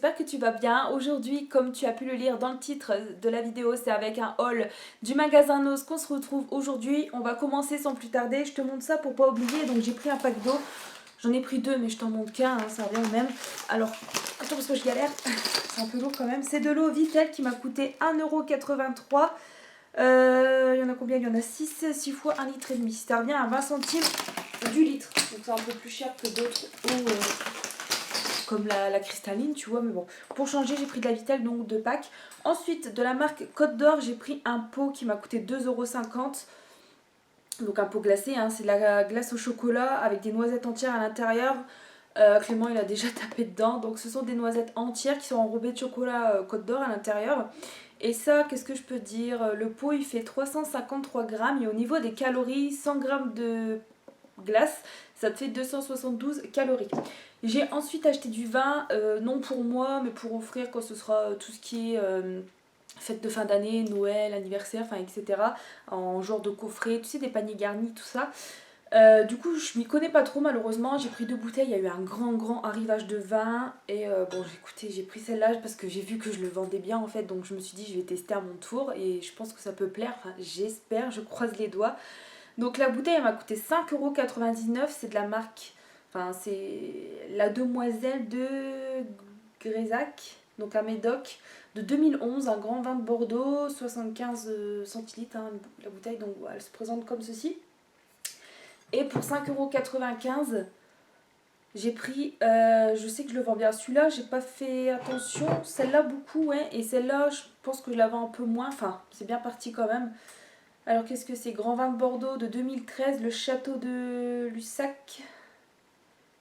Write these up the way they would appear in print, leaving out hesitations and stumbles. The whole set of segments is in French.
j'espère que tu vas bien. Aujourd'hui, comme tu as pu le lire dans le titre de la vidéo, c'est avec un haul du magasin Nose qu'on se retrouve aujourd'hui. On va commencer sans plus tarder, je te montre ça pour pas oublier. Donc j'ai pris un pack d'eau, j'en ai pris deux mais je t'en montre qu'un, hein, ça revient au même. Alors, attends parce que je galère, c'est un peu lourd quand même. C'est de l'eau Vitel qui m'a coûté 1,83 €. Il y en a combien? Il y en a 6 fois 1,5 litre. Ça revient à 20 centimes du litre. Donc c'est un peu plus cher que d'autres eaux comme la cristalline, tu vois. Mais bon, pour changer, j'ai pris de la Vitel, donc 2 packs. Ensuite, de la marque Côte d'Or, j'ai pris un pot qui m'a coûté 2,50 €. Donc un pot glacé, hein, c'est de la glace au chocolat avec des noisettes entières à l'intérieur. Clément il a déjà tapé dedans. Donc ce sont des noisettes entières qui sont enrobées de chocolat Côte d'Or à l'intérieur. Et ça, qu'est-ce que je peux dire? Le pot il fait 353 grammes et au niveau des calories, 100 grammes de glace, ça te fait 272 calories. J'ai ensuite acheté du vin, non pour moi, mais pour offrir quand ce sera tout ce qui est fête de fin d'année, Noël, anniversaire, enfin etc. En genre de coffret, tu sais, des paniers garnis, tout ça. Du coup, je m'y connais pas trop malheureusement. J'ai pris 2 bouteilles, il y a eu un grand arrivage de vin. Et bon, écoutez, j'ai pris celle-là parce que j'ai vu que je le vendais bien en fait. Donc je me suis dit, je vais tester à mon tour et je pense que ça peut plaire. Enfin, j'espère, je croise les doigts. Donc la bouteille, elle m'a coûté 5,99 €. C'est de la marque, enfin, c'est la Demoiselle de Grézac, donc un médoc de 2011, un grand vin de Bordeaux, 75 centilitres hein, la bouteille. Donc elle se présente comme ceci. Et pour 5,95 €, j'ai pris, je sais que je le vends bien. Celui-là, j'ai pas fait attention. Celle-là, beaucoup, ouais. Et celle-là, je pense que je la vends un peu moins. Enfin, c'est bien parti quand même. Alors, qu'est-ce que c'est? Grand vin de Bordeaux de 2013, le château de Lussac.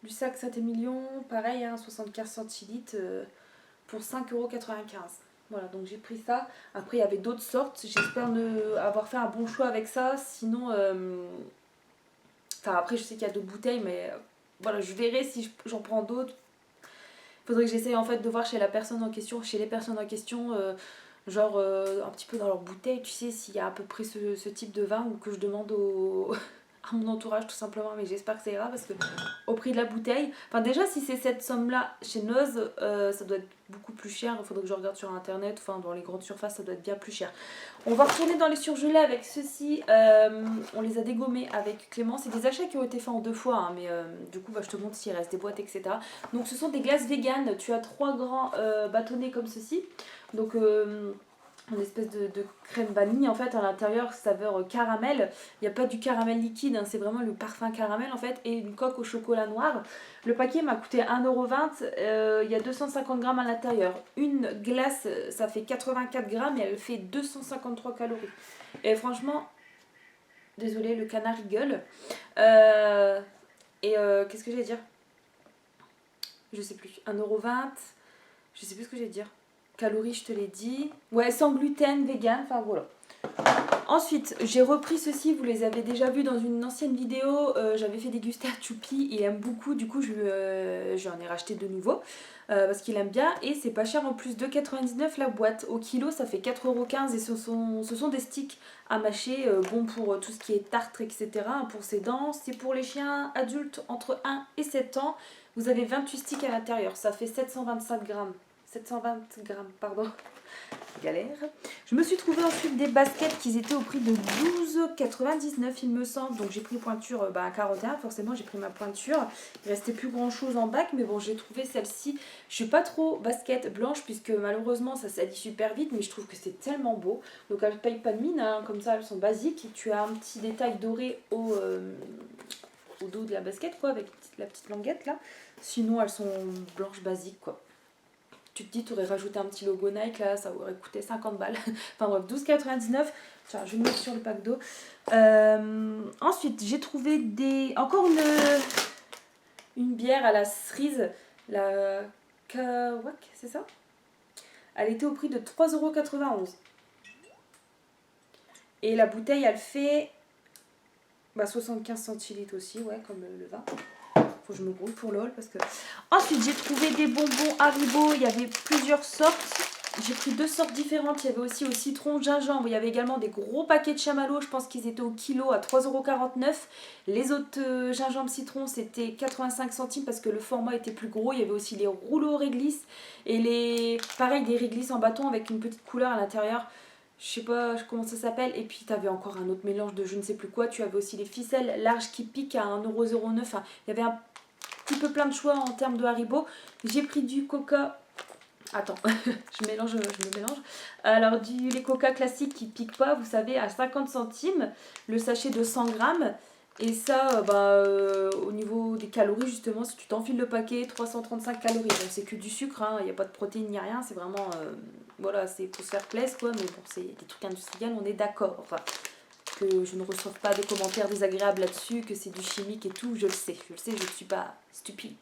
Lussac Saint-Émilion, pareil, hein, 75 centilitres pour 5,95 €. Voilà, donc j'ai pris ça. Après, il y avait d'autres sortes. J'espère avoir fait un bon choix avec ça. Sinon, enfin, après, je sais qu'il y a 2 bouteilles, mais voilà, je verrai si j'en prends d'autres. Il faudrait que j'essaye en fait de voir chez la personne en question, chez les personnes en question, genre un petit peu dans leur bouteille, tu sais, s'il y a à peu près ce type de vin ou que je demande à mon entourage tout simplement, mais j'espère que ça ira parce que au prix de la bouteille, enfin déjà si c'est cette somme là chez Noz, ça doit être beaucoup plus cher, il faudrait que je regarde sur internet, enfin dans les grandes surfaces ça doit être bien plus cher. On va retourner dans les surgelés avec ceux-ci, on les a dégommés avec Clément, c'est des achats qui ont été faits en 2 fois, hein, mais du coup bah, je te montre s'il reste des boîtes etc. Donc ce sont des glaces véganes, tu as 3 grands bâtonnets comme ceci, donc une espèce de crème vanille en fait à l'intérieur, saveur caramel. Il n'y a pas du caramel liquide, hein, c'est vraiment le parfum caramel en fait, et une coque au chocolat noir. Le paquet m'a coûté 1,20 €, il y a 250 grammes à l'intérieur. Une glace, ça fait 84 grammes et elle fait 253 calories. Et franchement, désolé, le canard rigole. Qu'est-ce que j'allais dire? Je sais plus. 1,20 €, je sais plus ce que j'allais dire. Calories, je te l'ai dit. Ouais, sans gluten, vegan, enfin voilà. Ensuite, j'ai repris ceci, vous les avez déjà vus dans une ancienne vidéo. J'avais fait déguster à Choupi, il aime beaucoup, du coup j'en ai racheté de nouveau parce qu'il aime bien et c'est pas cher en plus, 2,99 € la boîte. Au kilo, ça fait 4,15 € et ce sont des sticks à mâcher, bon pour tout ce qui est tartre, etc. Pour ses dents, c'est pour les chiens adultes entre 1 et 7 ans. Vous avez 28 sticks à l'intérieur, ça fait 725 grammes. 720 grammes, pardon. Galère. Je me suis trouvé ensuite des baskets qui étaient au prix de 12,99 € il me semble. Donc j'ai pris pointure 41, forcément j'ai pris ma pointure. Il restait plus grand chose en bac, mais bon j'ai trouvé celle-ci. Je suis pas trop basket blanche puisque malheureusement ça salit super vite, mais je trouve que c'est tellement beau. Donc elles payent pas de mine, hein, comme ça elles sont basiques. Et tu as un petit détail doré au dos de la basket quoi, avec la petite languette là. Sinon elles sont blanches basiques quoi. Tu te dis, tu aurais rajouté un petit logo Nike, là, ça aurait coûté 50 balles. Enfin bref, 12,99 €. Tiens, je vais me mettre sur le pack d'eau. Ensuite, j'ai trouvé encore une bière à la cerise, la Kawak, c'est ça? Elle était au prix de 3,91 €. Et la bouteille, elle fait 75 centilitres aussi, ouais, comme le vin. Faut que je me grouille pour l'ol parce que... Ensuite, j'ai trouvé des bonbons Haribo. Il y avait plusieurs sortes. j'ai pris deux sortes différentes. Il y avait aussi au citron, gingembre. Il y avait également des gros paquets de chamallows. Je pense qu'ils étaient au kilo à 3,49 €. Les autres gingembre citron, c'était 85 centimes parce que le format était plus gros. Il y avait aussi les rouleaux réglisse et pareil, des réglisses en bâton avec une petite couleur à l'intérieur. Je sais pas comment ça s'appelle. Et puis tu avais encore un autre mélange de je ne sais plus quoi. Tu avais aussi les ficelles larges qui piquent à 1,09 €. Enfin, il y avait un petit peu plein de choix en termes de Haribo. J'ai pris du coca. Attends, je me mélange. Alors, du lait coca classique qui pique pas, vous savez, à 50 centimes, le sachet de 100 grammes. Et ça, au niveau des calories, justement, si tu t'enfiles le paquet, 335 calories. Donc, c'est que du sucre, hein, il n'y a pas de protéines ni rien. C'est vraiment, voilà, c'est pour se faire plaisir, quoi. Mais bon, c'est des trucs industriels, on est d'accord. Enfin, que je ne reçois pas de commentaires désagréables là-dessus, que c'est du chimique et tout, je le sais, je ne suis pas stupide.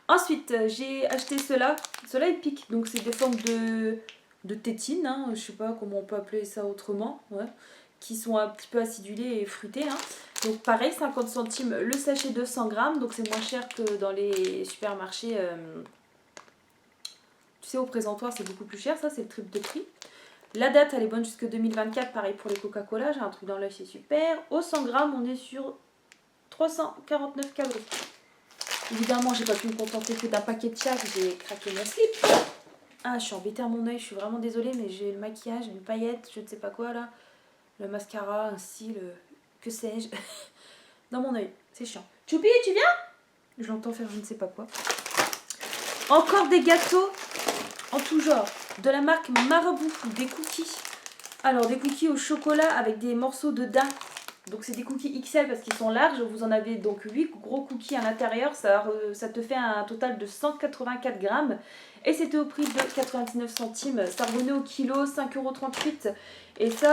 Ensuite, j'ai acheté ceux-là. Ceux-là, ils piquent. Donc, c'est des formes de tétine. Hein. Je sais pas comment on peut appeler ça autrement. Ouais. Qui sont un petit peu acidulés et fruités. Hein. Donc, pareil, 50 centimes le sachet de 100 grammes. Donc, c'est moins cher que dans les supermarchés. Tu sais, au présentoir, c'est beaucoup plus cher. Ça, c'est le triple de prix. La date, elle est bonne jusque 2024. Pareil pour les Coca-Cola. J'ai un truc dans l'œil, c'est super. Au 100 grammes, on est sur 349 calories. Évidemment, j'ai pas pu me contenter que d'un paquet de chaque, j'ai craqué mon slip. Ah, je suis embêtée à mon œil, je suis vraiment désolée, mais j'ai le maquillage, une paillette, je ne sais pas quoi là. Le mascara, un cil, que sais-je. Dans mon œil, c'est chiant. Choupi, tu viens? Je l'entends faire je ne sais pas quoi. Encore des gâteaux en tout genre. De la marque Marabout, des cookies. Alors, des cookies au chocolat avec des morceaux de daim. Donc c'est des cookies XL parce qu'ils sont larges, vous en avez donc 8 gros cookies à l'intérieur, ça te fait un total de 184 grammes et c'était au prix de 99 centimes, ça revenait au kilo 5,38 €. Et ça,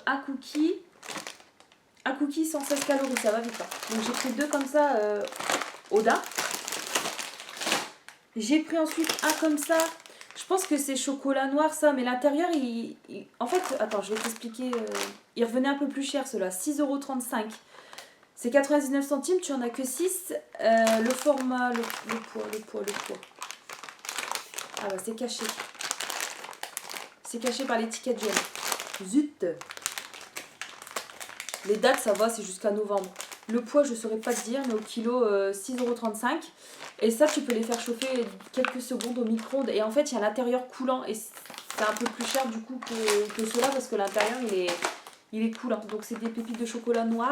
un cookie 116 calories, ça va vite. Hein. Donc j'ai pris deux comme ça au daim. J'ai pris ensuite un comme ça. Je pense que c'est chocolat noir ça, mais l'intérieur, en fait, attends, je vais t'expliquer. Il revenait un peu plus cher ceux-là, 6,35 €. C'est 99 centimes, tu en as que 6. Le format, le poids. Ah bah c'est caché. C'est caché par l'étiquette jaune. Zut. Les dates, ça va, c'est jusqu'à novembre. Le poids, je ne saurais pas te dire, mais au kilo, 6,35 €. Et ça, tu peux les faire chauffer quelques secondes au micro-ondes. Et en fait, il y a l'intérieur coulant. Et c'est un peu plus cher du coup que ceux-là parce que l'intérieur, il est coulant. Donc, c'est des pépites de chocolat noir.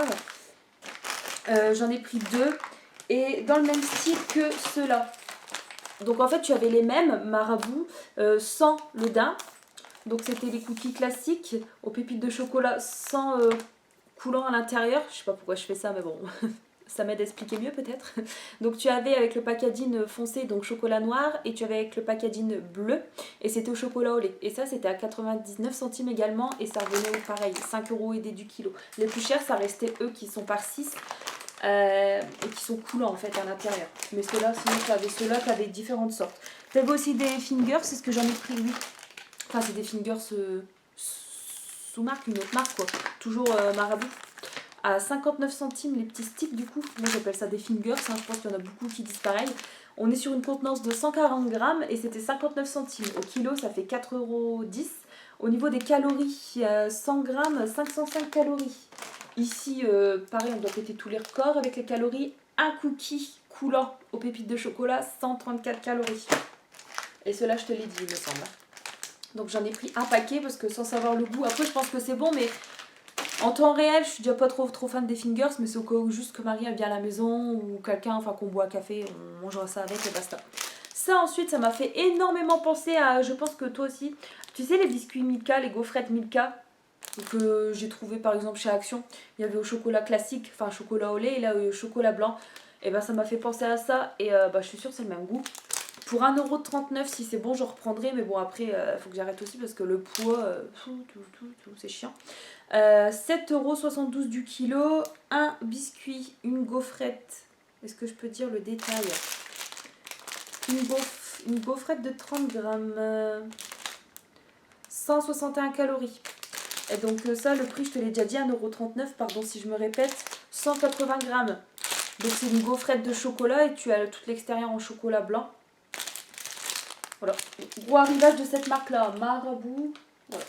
J'en ai pris deux. Et dans le même style que ceux-là. Donc, en fait, tu avais les mêmes Marabout sans le daim. Donc, c'était les cookies classiques aux pépites de chocolat sans coulant à l'intérieur. Je sais pas pourquoi je fais ça, mais bon... Ça m'aide à expliquer mieux peut-être. Donc tu avais avec le packaging foncé, donc chocolat noir, et tu avais avec le packaging bleu, et c'était au chocolat au lait. Et ça c'était à 99 centimes également, et ça revenait au pareil, 5 € et des du kilo. Les plus chers, ça restait eux qui sont par 6 et qui sont coulants en fait à l'intérieur. Mais ceux-là, sinon tu avais ceux-là, tu avais différentes sortes. Tu avais aussi des fingers, c'est ce que j'en ai pris, oui. Enfin, c'est des fingers sous marque, une autre marque quoi. Toujours Marabout. À 59 centimes les petits sticks du coup, moi j'appelle ça des fingers, hein, je pense qu'il y en a beaucoup qui disent pareil. On est sur une contenance de 140 grammes et c'était 59 centimes. Au kilo ça fait 4,10 €. Au niveau des calories, 100 grammes, 505 calories. Ici, pareil, on doit péter tous les records avec les calories. Un cookie coulant aux pépites de chocolat, 134 calories. Et cela je te l'ai dit il me semble. Donc j'en ai pris un paquet parce que sans savoir le goût, après je pense que c'est bon mais... En temps réel, je suis déjà pas trop fan des fingers, mais c'est au cas où juste que Marie elle vient à la maison ou quelqu'un, enfin qu'on boit un café, on mangera ça avec et basta. Ça ensuite, ça m'a fait énormément penser à, je pense que toi aussi, tu sais les biscuits Milka, les gaufrettes Milka que j'ai trouvé par exemple chez Action. Il y avait au chocolat classique, enfin chocolat au lait et là au chocolat blanc. Et ben ça m'a fait penser à ça et je suis sûre que c'est le même goût. Pour 1,39 € si c'est bon je reprendrai, mais bon après il faut que j'arrête aussi parce que le poids, c'est chiant. 7,72 € du kilo, un biscuit, une gaufrette, est-ce que je peux dire le détail? Une gaufrette de 30 grammes, 161 calories. Et donc ça, le prix, je te l'ai déjà dit, 1,39 €, pardon si je me répète, 180 grammes. Donc c'est une gaufrette de chocolat et tu as tout l'extérieur en chocolat blanc. Voilà, Gros arrivage de cette marque-là, Marabout. Voilà.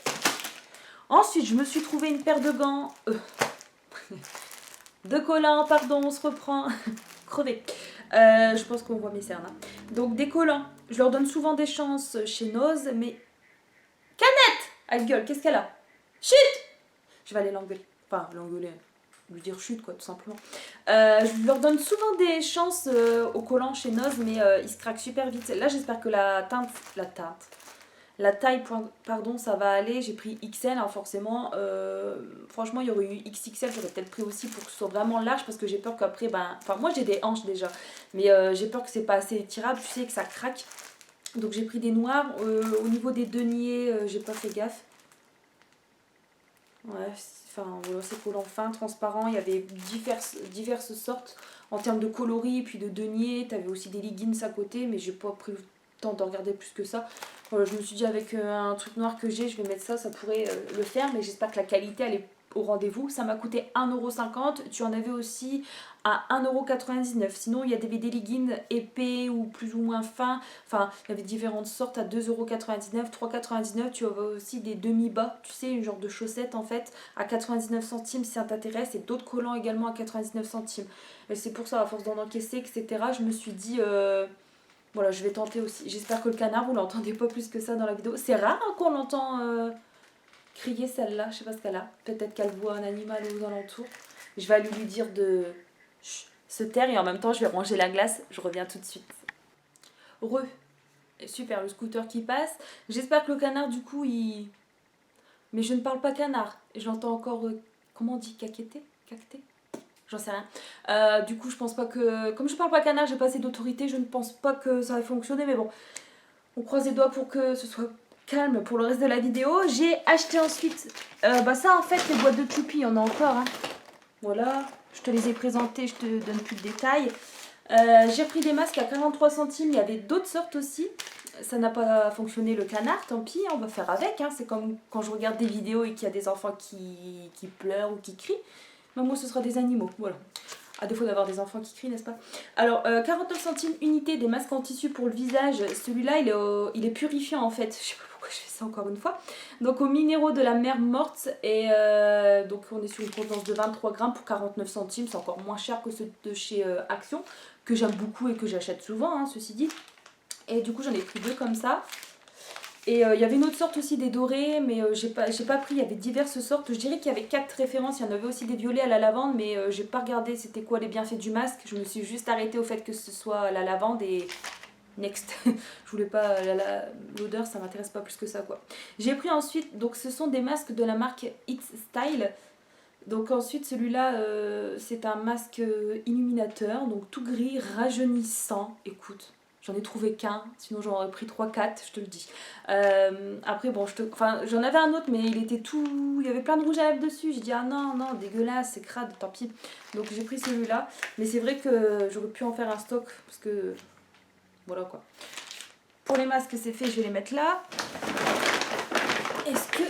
Ensuite, je me suis trouvé une paire de gants. De collants, pardon, on se reprend. Crevé. Je pense qu'on voit mes cernes. Hein. Donc, des collants. Je leur donne souvent des chances chez Noz, mais... Canette! Ah, gueule, qu'est-ce qu'elle a? Chut! Je vais aller l'engueuler. Enfin, l'engueuler. Lui dire chute, quoi, tout simplement. Je leur donne souvent des chances aux collants chez Noz, mais ils se craquent super vite. Là, j'espère que la taille, pardon, ça va aller. J'ai pris XL, alors forcément, franchement, il y aurait eu XXL, j'aurais peut-être pris aussi pour que ce soit vraiment large, parce que j'ai peur qu'après, enfin, moi j'ai des hanches déjà, mais j'ai peur que c'est pas assez étirable, tu sais, que ça craque. Donc j'ai pris des noirs. Au niveau des deniers, j'ai pas fait gaffe. Ouais, enfin, voilà, c'est collant fin, transparent. Il y avait diverses sortes en termes de coloris, puis de deniers. Tu avais aussi des leggings à côté, mais j'ai pas pris le temps de regarder plus que ça. Voilà, je me suis dit, avec un truc noir que j'ai, je vais mettre ça, ça pourrait le faire, mais j'espère que la qualité, elle est au rendez-vous. Ça m'a coûté 1,50 €. Tu en avais aussi à 1,99 €. Sinon, il y avait des leggings épais ou plus ou moins fins. Enfin, il y avait différentes sortes à 2,99 €, 3,99 €. Tu avais aussi des demi-bas, tu sais, une genre de chaussettes en fait, à 99 centimes si ça t'intéresse. Et d'autres collants également à 99 centimes. Et c'est pour ça, à force d'en encaisser, etc., je me suis dit... voilà, je vais tenter aussi. J'espère que le canard, vous l'entendez pas plus que ça dans la vidéo. C'est rare hein, qu'on l'entend crier celle-là. Je sais pas ce qu'elle a. Peut-être qu'elle voit un animal aux alentours. Je vais aller lui dire de se taire et en même temps, je vais ranger la glace. Je reviens tout de suite. Super, le scooter qui passe. J'espère que le canard, du coup, il... Mais je ne parle pas canard. Et j'entends encore... comment on dit? Caqueter? Cacter? J'en sais rien. Du coup, je pense pas que... Comme je parle pas canard, j'ai pas assez d'autorité, je ne pense pas que ça va fonctionner. Mais bon, on croise les doigts pour que ce soit calme pour le reste de la vidéo. J'ai acheté ensuite... ça, en fait, les boîtes de Choupi, il y en a encore. Hein. Voilà, je te les ai présentées, je te donne plus de détails. J'ai pris des masques à 43 centimes, il y avait d'autres sortes aussi. Ça n'a pas fonctionné le canard, tant pis, on va faire avec. Hein. C'est comme quand je regarde des vidéos et qu'il y a des enfants qui pleurent ou qui crient. Mais moi, ce sera des animaux, voilà. À défaut d'avoir des enfants qui crient, n'est-ce pas? Alors, 49 centimes unité des masques en tissu pour le visage. Celui-là, il est purifiant en fait. Je sais pas pourquoi je fais ça encore une fois. Donc, aux minéraux de la mer morte. Et donc, on est sur une contenance de 23 grammes pour 49 centimes. C'est encore moins cher que ceux de chez Action, que j'aime beaucoup et que j'achète souvent, hein, ceci dit. Et du coup, j'en ai pris deux comme ça. Et il y avait une autre sorte aussi des dorés, mais j'ai pas pris, il y avait diverses sortes. Je dirais qu'il y avait 4 références, il y en avait aussi des violets à la lavande, mais j'ai pas regardé c'était quoi les bienfaits du masque. Je me suis juste arrêtée au fait que ce soit la lavande et next. Je voulais pas, l'odeur ça m'intéresse pas plus que ça quoi. J'ai pris ensuite, donc ce sont des masques de la marque It's Style. Donc ensuite celui-là c'est un masque illuminateur, donc tout gris, rajeunissant, écoute. J'en ai trouvé qu'un, sinon j'en aurais pris 3-4, je te le dis. Après, bon, j'en avais un autre, mais il était tout... Il y avait plein de rouge à lèvres dessus. J'ai dit, ah non, non, dégueulasse, c'est crade, tant pis. Donc j'ai pris celui-là. Mais c'est vrai que j'aurais pu en faire un stock, parce que... Voilà, quoi. Pour les masques, c'est fait, je vais les mettre là. Est-ce que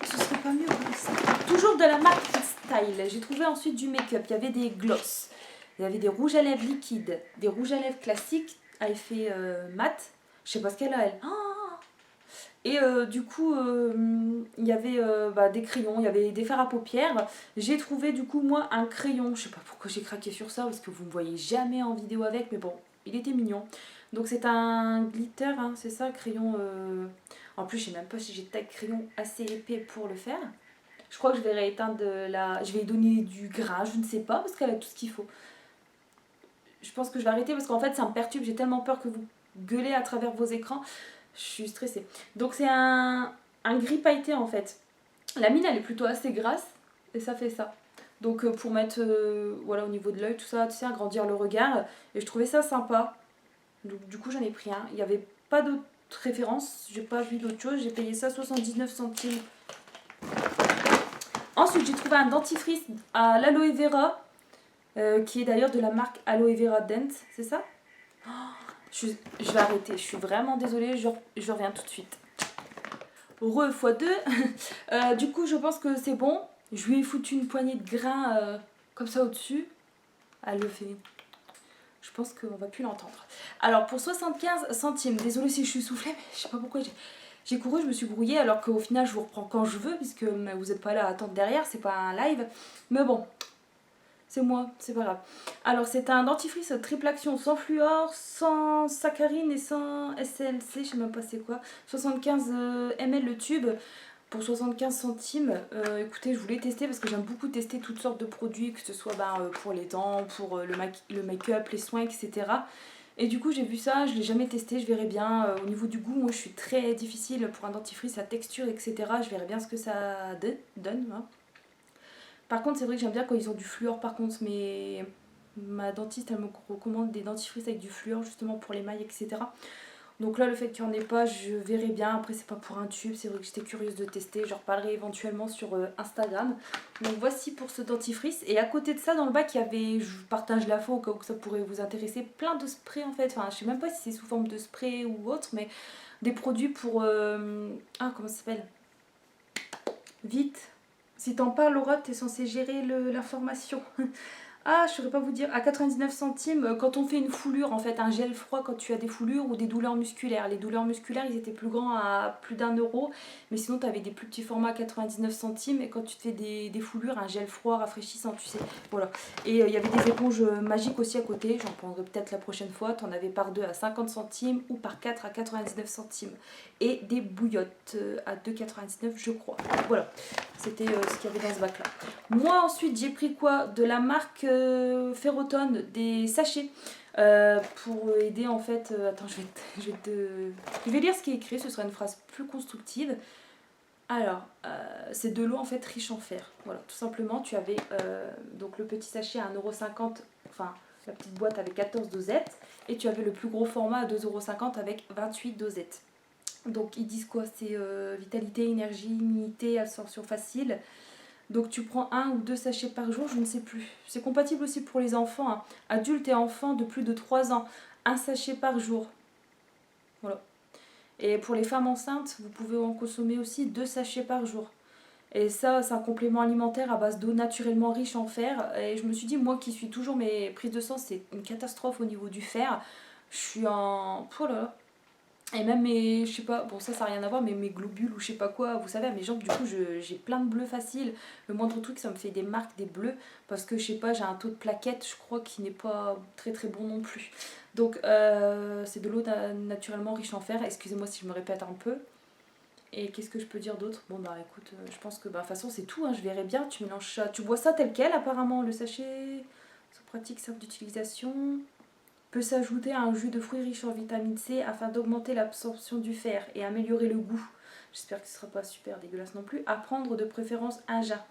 ce serait pas mieux comme ça? Toujours de la marque Style. J'ai trouvé ensuite du make-up. Il y avait des gloss. Il y avait des rouges à lèvres liquides, des rouges à lèvres classiques à effet mat. Je sais pas ce qu'elle a, elle. Oh, et du coup, il y avait des crayons, il y avait des fards à paupières. J'ai trouvé du coup, moi, un crayon. Je sais pas pourquoi j'ai craqué sur ça, parce que vous me voyez jamais en vidéo avec, mais bon, il était mignon. Donc c'est un glitter, hein, c'est ça, crayon... En plus, je sais même pas si j'ai taille crayon assez épais pour le faire. Je crois que je vais rééteindre je vais lui donner du grain, je ne sais pas, parce qu'elle a tout ce qu'il faut. Je pense que je vais arrêter parce qu'en fait ça me perturbe, j'ai tellement peur que vous gueulez à travers vos écrans. Je suis stressée. Donc c'est un gris pailleté en fait. La mine elle est plutôt assez grasse et ça fait ça. Donc pour mettre voilà, au niveau de l'œil, tout ça, tu sais, agrandir le regard. Et je trouvais ça sympa. Donc du coup j'en ai pris un. Il n'y avait pas d'autres références, j'ai pas vu d'autre chose. J'ai payé ça 79 centimes. Ensuite j'ai trouvé un dentifrice à l'aloe vera. Qui est d'ailleurs de la marque Aloe Vera Dent, c'est ça? Oh, je vais arrêter, je suis vraiment désolée, je reviens tout de suite. x2. Du coup, je pense que c'est bon. Je lui ai foutu une poignée de grains comme ça au-dessus. Elle le fait. Je pense qu'on va plus l'entendre. Alors pour 75 centimes, désolée si je suis soufflée, mais je sais pas pourquoi j'ai couru, je me suis brouillée alors qu'au final je vous reprends quand je veux puisque vous n'êtes pas là à attendre derrière, c'est pas un live. Mais bon, c'est moi, c'est pas grave. Alors c'est un dentifrice triple action sans fluor, sans saccharine et sans SLC, je sais même pas c'est quoi. 75 ml le tube pour 75 centimes. Écoutez, je voulais tester parce que j'aime beaucoup tester toutes sortes de produits, que ce soit pour les dents, pour le make-up, les soins, etc. Et du coup j'ai vu ça, je l'ai jamais testé, je verrai bien. Au niveau du goût, moi je suis très difficile pour un dentifrice, la texture, etc. Je verrai bien ce que ça donne. Hein. Par contre, c'est vrai que j'aime bien quand ils ont du fluor, par contre, mais ma dentiste, elle me recommande des dentifrices avec du fluor, justement pour les mailles, etc. Donc là, le fait qu'il n'y en ait pas, je verrai bien. Après, c'est pas pour un tube, c'est vrai que j'étais curieuse de tester. Je reparlerai éventuellement sur Instagram. Donc voici pour ce dentifrice. Et à côté de ça, dans le bac, il y avait, je vous partage l'info au cas où ça pourrait vous intéresser, plein de sprays en fait. Enfin, je sais même pas si c'est sous forme de spray ou autre, mais des produits pour... comment ça s'appelle? Vite. Si t'en parles, Laura, t'es censée gérer l'information. Ah, je saurais pas vous dire. À 99 centimes, quand on fait une foulure, en fait, un gel froid quand tu as des foulures ou des douleurs musculaires. Les douleurs musculaires, ils étaient plus grands à plus d'1 euro. Mais sinon, tu avais des plus petits formats à 99 centimes. Et quand tu te fais des foulures, un gel froid rafraîchissant, tu sais. Voilà. Et il y avait des éponges magiques aussi à côté. J'en prendrai peut-être la prochaine fois. Tu en avais par 2 à 50 centimes ou par 4 à 99 centimes. Et des bouillottes à 2,99 je crois. Voilà. C'était ce qu'il y avait dans ce bac-là. Moi, ensuite, j'ai pris quoi? De la marque Ferrotone, des sachets. Pour aider en fait... attends, je vais lire ce qui est écrit, ce sera une phrase plus constructive. Alors, c'est de l'eau en fait riche en fer. Voilà, tout simplement, tu avais donc le petit sachet à 1,50 €, enfin la petite boîte avec 14 dosettes, et tu avais le plus gros format à 2,50 € avec 28 dosettes. Donc ils disent quoi? C'est vitalité, énergie, immunité, absorption facile. Donc tu prends 1 ou 2 sachets par jour, je ne sais plus. C'est compatible aussi pour les enfants, hein. Adultes et enfants de plus de 3 ans. Un sachet par jour. Voilà. Et pour les femmes enceintes, vous pouvez en consommer aussi 2 sachets par jour. Et ça, c'est un complément alimentaire à base d'eau naturellement riche en fer. Et je me suis dit, moi qui suis toujours mes prises de sang, c'est une catastrophe au niveau du fer. Je suis en... Oh là là. Et même mes, je sais pas, bon ça n'a rien à voir, mais mes globules ou je sais pas quoi, vous savez, à mes jambes, du coup, j'ai plein de bleus faciles. Le moindre truc, ça me fait des marques, des bleus, parce que je sais pas, j'ai un taux de plaquettes, je crois, qui n'est pas très très bon non plus. Donc, c'est de l'eau naturellement riche en fer, excusez-moi si je me répète un peu. Et qu'est-ce que je peux dire d'autre? Bon bah écoute, je pense que de toute façon c'est tout, hein, je verrai bien, tu mélanges ça, tu bois ça tel quel apparemment, le sachet, c'est pratique, simple d'utilisation. Peut s'ajouter à un jus de fruits riche en vitamine C afin d'augmenter l'absorption du fer et améliorer le goût. J'espère que ce ne sera pas super dégueulasse non plus. À prendre de préférence un jas.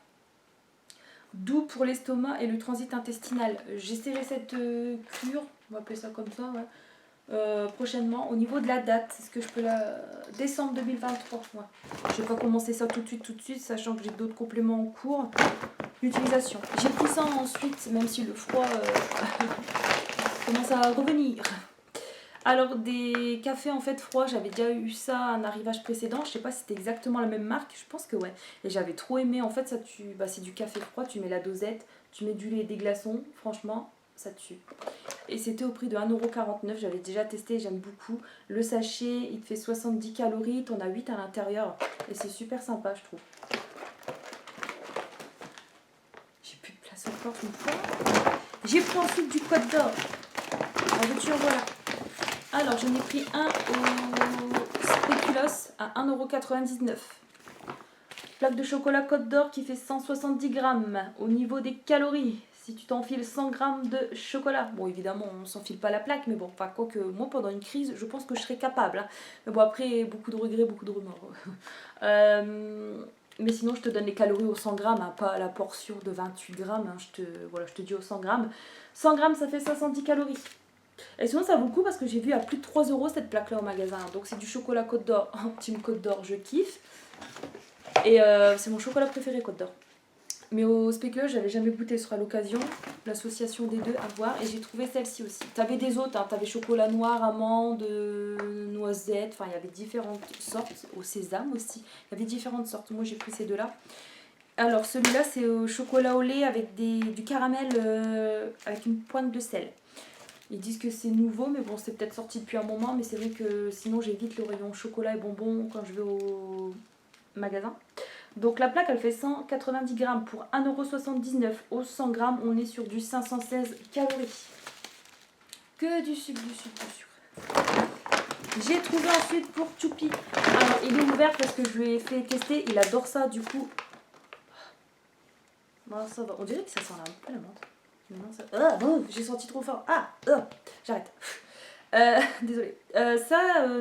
Doux pour l'estomac et le transit intestinal. J'essaierai cette cure, on va appeler ça comme ça, ouais. Prochainement. Au niveau de la date, est-ce que je peux la... Décembre 2023, ouais. Je vais pas commencer ça tout de suite, sachant que j'ai d'autres compléments en cours. L'utilisation. J'ai pris ça ensuite, même si le froid commence à revenir. Alors des cafés en fait froids, j'avais déjà eu ça à un arrivage précédent, je sais pas si c'était exactement la même marque, je pense que ouais. Et j'avais trop aimé, en fait ça tue, c'est du café froid, tu mets la dosette, tu mets du lait et des glaçons, franchement ça tue. Et c'était au prix de 1,49 €, j'avais déjà testé, j'aime beaucoup. Le sachet, il te fait 70 calories, t'en as 8 à l'intérieur et c'est super sympa je trouve. J'ai plus de place encore une fois. J'ai pris ensuite du Côte d'Or. En veux-tu en voilà. Alors, j'en ai pris un au Spéculoos à 1,99 €. Plaque de chocolat Côte d'Or qui fait 170 grammes. Au niveau des calories, si tu t'enfiles 100 grammes de chocolat, bon, évidemment, on ne s'enfile pas la plaque, mais bon, enfin, quoique, moi, pendant une crise, je pense que je serais capable. Hein. Mais bon, après, beaucoup de regrets, beaucoup de remords. Mais sinon, je te donne les calories au 100 grammes, hein, pas à la portion de 28 grammes. Hein, je te dis au 100 grammes. 100 grammes, ça fait 510 calories. Et sinon ça vaut le coup parce que j'ai vu à plus de 3 € cette plaque là au magasin. Donc c'est du chocolat Côte d'Or, team Côte d'Or, je kiffe. Et c'est mon chocolat préféré Côte d'Or. Mais au Spéculoos j'avais jamais goûté, ce sera l'occasion. L'association des deux à voir. Et j'ai trouvé celle-ci aussi. T'avais des autres, hein, t'avais chocolat noir, amande, noisette. Enfin il y avait différentes sortes. Au sésame aussi. Il y avait différentes sortes. Moi j'ai pris ces deux-là. Alors celui-là c'est au chocolat au lait avec du caramel avec une pointe de sel. Ils disent que c'est nouveau, mais bon, c'est peut-être sorti depuis un moment. Mais c'est vrai que sinon, j'évite le rayon chocolat et bonbons quand je vais au magasin. Donc la plaque, elle fait 190 grammes pour 1,79 € au 100 grammes. On est sur du 516 calories. Que du sucre, du sucre, du sucre. J'ai trouvé ensuite pour Choupi. Alors, il est ouvert parce que je lui ai fait tester. Il adore ça, du coup. Bon, ça va. On dirait que ça sent un peu la menthe. Non, ça... Ah, oh, j'ai senti trop fort. Ah, oh, j'arrête. Désolée.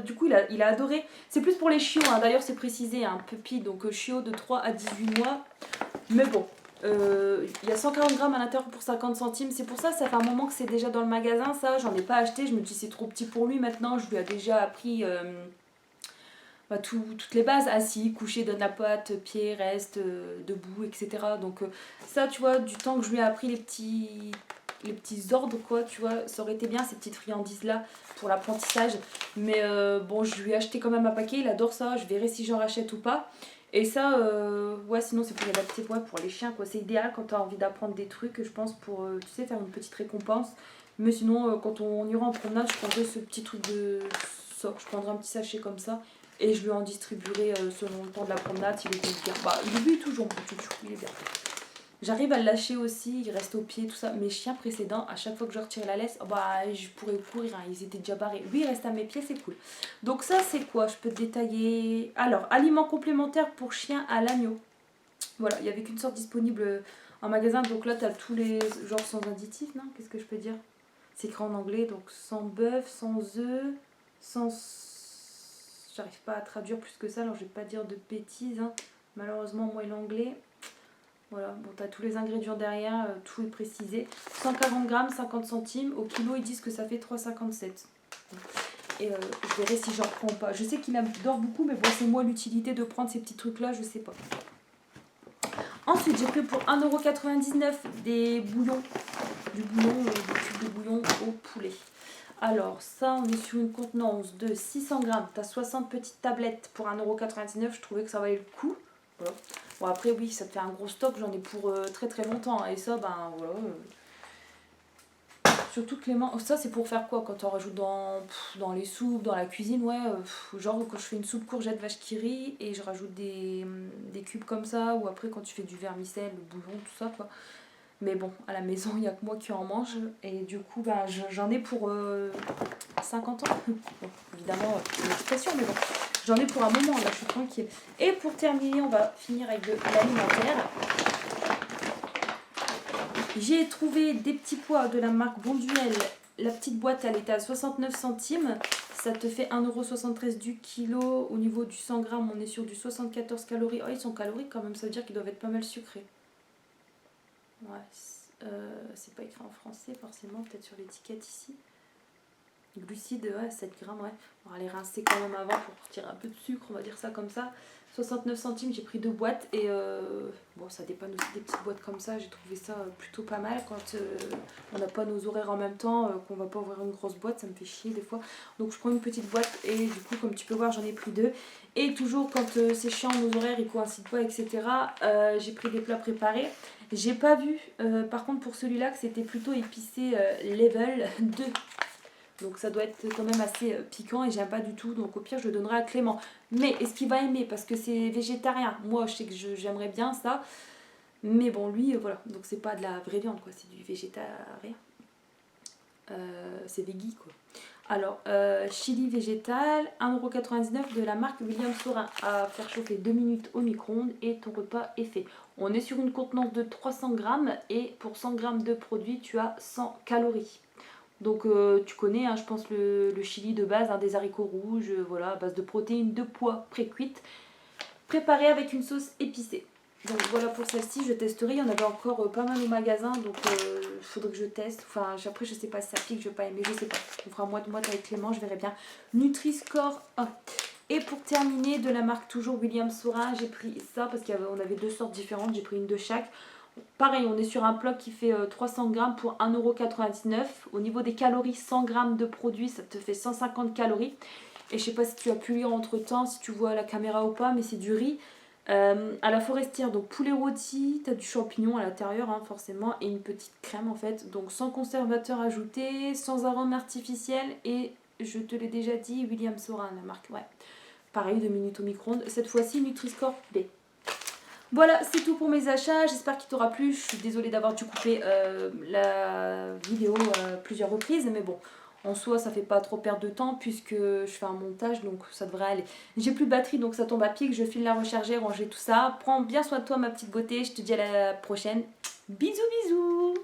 Du coup, il a adoré. C'est plus pour les chiots, hein. D'ailleurs, c'est précisé, un puppy, donc chiot de 3 à 18 mois. Mais bon, il y a 140 grammes à l'intérieur pour 50 centimes. C'est pour ça, ça fait un moment que c'est déjà dans le magasin. Ça, j'en ai pas acheté. Je me dis, c'est trop petit pour lui maintenant. Je lui ai déjà appris toutes les bases. Assis, couché, donne la patte, pied, reste, debout, etc. Donc, ça, tu vois, du temps que je lui ai appris les petits ordres, quoi, tu vois, ça aurait été bien ces petites friandises là pour l'apprentissage, mais bon, je lui ai acheté quand même un paquet, il adore ça, je verrai si j'en rachète ou pas. Et ça, ouais, sinon c'est pour adapter, ouais, pour les chiens, quoi, c'est idéal quand tu as envie d'apprendre des trucs, je pense, pour, tu sais, faire une petite récompense. Mais sinon, quand on ira en promenade, je prendrai ce petit truc de ça, je prendrai un petit sachet comme ça, et je lui en distribuerai selon le temps de la promenade, s'il est bien. Bah, il est toujours mon chouchou, il est bien. J'arrive à le lâcher aussi, il reste au pied, tout ça. Mes chiens précédents, à chaque fois que je retire la laisse, oh bah, je pourrais courir, hein, ils étaient déjà barrés. Lui, il reste à mes pieds, c'est cool. Donc ça, c'est quoi? Je peux te détailler. Alors, aliments complémentaires pour chiens à l'agneau. Voilà, il n'y avait qu'une sorte disponible en magasin. Donc là, tu as tous les genres sans additifs, non? Qu'est-ce que je peux dire? C'est écrit en anglais, donc sans bœuf, sans œufs, sans... J'arrive pas à traduire plus que ça, alors je vais pas dire de bêtises, hein. Malheureusement, moi et l'anglais... Voilà, bon, tu as tous les ingrédients derrière, tout est précisé. 140 grammes, 50 centimes. Au kilo, ils disent que ça fait 3,57. Et je verrai si j'en prends ou pas. Je sais qu'il adore beaucoup, mais bon, c'est moi l'utilité de prendre ces petits trucs-là, je sais pas. Ensuite, j'ai pris pour 1,99 € des bouillons. Du bouillon, des tubes de bouillon au poulet. Alors, ça, on est sur une contenance de 600 grammes. Tu as 60 petites tablettes pour 1,99 €. Je trouvais que ça valait le coup. Voilà. Bon, après, oui, ça te fait un gros stock. J'en ai pour très très longtemps. Et ça, ben voilà. Surtout que ça, c'est pour faire quoi? Quand on rajoute dans les soupes, dans la cuisine, ouais. Genre, quand je fais une soupe courgette vache qui rit et je rajoute des cubes comme ça. Ou après, quand tu fais du vermicelle, le bouillon, tout ça, quoi. Mais bon, à la maison, il n'y a que moi qui en mange. Et du coup, ben, j'en ai pour 50 ans. Bon, évidemment, c'est une expression, mais bon. J'en ai pour un moment, là, je suis tranquille. Et pour terminer, on va finir avec de l'alimentaire. J'ai trouvé des petits pois de la marque Bonduel. La petite boîte, elle était à 69 centimes. Ça te fait 1,73 € du kilo. Au niveau du 100 grammes, on est sur du 74 calories. Oh, ils sont caloriques quand même, ça veut dire qu'ils doivent être pas mal sucrés. Ouais, c'est pas écrit en français forcément, peut-être sur l'étiquette ici. Glucides, ouais, 7 grammes, ouais. On va les rincer quand même avant pour retirer un peu de sucre, on va dire ça comme ça. 69 centimes, j'ai pris 2 boîtes et bon, ça dépanne aussi des petites boîtes comme ça. J'ai trouvé ça plutôt pas mal quand on n'a pas nos horaires en même temps, qu'on va pas ouvrir une grosse boîte, ça me fait chier des fois. Donc je prends une petite boîte et du coup, comme tu peux voir, j'en ai pris 2. Et toujours quand c'est chiant, nos horaires ils coïncident pas, etc. J'ai pris des plats préparés. J'ai pas vu, par contre pour celui-là, que c'était plutôt épicé level 2. Donc ça doit être quand même assez piquant et j'aime pas du tout. Donc au pire, je le donnerai à Clément. Mais est-ce qu'il va aimer? Parce que c'est végétarien. Moi, je sais que j'aimerais bien ça. Mais bon, lui, voilà. Donc c'est pas de la vraie viande, quoi. C'est du végétarien. C'est veggie, quoi. Alors, chili végétal, 1,99 € de la marque William Saurin. À faire chauffer 2 minutes au micro-ondes et ton repas est fait. On est sur une contenance de 300 grammes et pour 100 grammes de produit, tu as 100 calories. Donc tu connais, hein, je pense, le chili de base, hein, des haricots rouges, voilà, à base de protéines de pois pré-cuites, préparées avec une sauce épicée. Donc voilà pour celle-ci, je testerai. Il y en avait encore pas mal au magasin, donc il faudrait que je teste. Enfin, après, je sais pas si ça pique, je vais pas aimer, je sais pas. On fera moite-moite avec Clément, je verrai bien. Nutri-Score 1. Et pour terminer, de la marque toujours William Saurin, j'ai pris ça parce qu'on avait 2 sortes différentes, j'ai pris une de chaque. Pareil, on est sur un plat qui fait 300 grammes pour 1,99 €. Au niveau des calories, 100 grammes de produit, ça te fait 150 calories. Et je sais pas si tu as pu lire entre temps, si tu vois la caméra ou pas, mais c'est du riz. À la forestière, donc poulet rôti, t'as du champignon à l'intérieur hein, forcément, et une petite crème en fait, donc sans conservateur ajouté, sans arôme artificiel, et je te l'ai déjà dit, William Sorin la marque, ouais. Pareil, 2 minutes au micro-ondes, cette fois-ci Nutri-Score B. Voilà, c'est tout pour mes achats, j'espère qu'il t'aura plu. Je suis désolée d'avoir dû couper la vidéo plusieurs reprises, mais bon, en soi ça fait pas trop perdre de temps puisque je fais un montage, donc ça devrait aller. J'ai plus de batterie, donc ça tombe à pic, je file la recharger, ranger tout ça. Prends bien soin de toi ma petite beauté, je te dis à la prochaine. Bisous bisous.